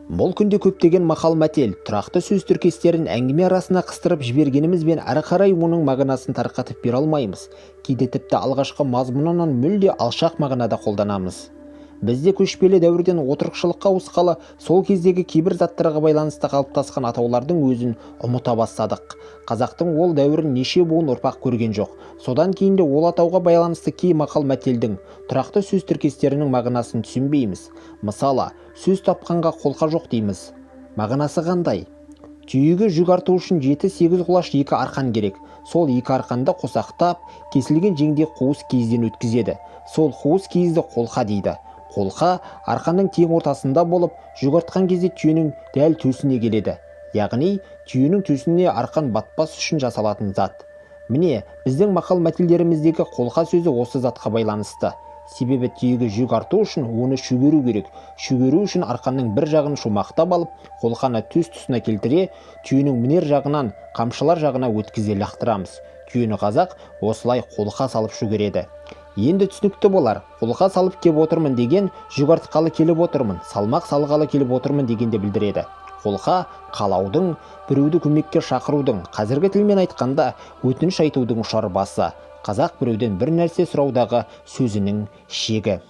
Бұл күнде көптеген мақал-мәтел, тұрақты сөз тіркестерін әңгіме арасына қыстырып жібергенімізбен әрі қарай оның мағынасын тарқатып бере алмаймыз. Кейде тіпті алғашқы мазмұнынан мүлде алшақ мағынада қолданамыз. Бізде көшпелі дәуірден отырықшылыққа ауысқалы, сол кездегі кейбір заттарға байланысты қалыптасқан атаулардың өзін ұмыта бастадық. Қазақтың ол дәуірін неше буын ұрпақ көрген жоқ. Содан кейін де ол атауға байланысты кей мақал-мәтелдің, тұрақты сөз тіркестерінің мағынасын түсінбейміз. Мысалы, сөз тапқанға қолқа жоқ дейміз. Мағынасы қандай? Түйеге жүк арту үшін 7-8 құлаш 2 арқан керек. Сол 2 арқанды қосақтап, кесілген жеңде қуыс киізден өткізеді. Сол қуыс киізді қолқа дейді. Қолқа арқанның тең ортасында болып, жүк артқан кезде түйенің дәл төсіне келеді. Яғни, түйенің төсіне арқан батпас үшін жасалатын зат. Міне, біздің мақал-мәтелдеріміздегі қолқа сөзі осы затқа байланысты. Себебі түйеге жүк арту үшін оны шөгеру керек. Шөгеру үшін арқанның бір жағын шумақтап алып, қолқаны төс тұсына келтіре, түйенің мінер жағынан қамшылар жағына өткізе лақтырамыз. Түйені қазақ осылай қолқа салып шөгереді. Енді түсінікті болар. Қолқа салып кеп отырмын деген, жүк артқалы келіп отырмын, салмақ салғалы келіп отырмын дегенде білдіреді. Қолқа қалаудың, біреуді көмекке шақырудың, қазіргі тілмен айтқанда өтініш айтудың ұшар басы. Қазақ біреуден бір нәрсе сұраудағы сөзінің шегі.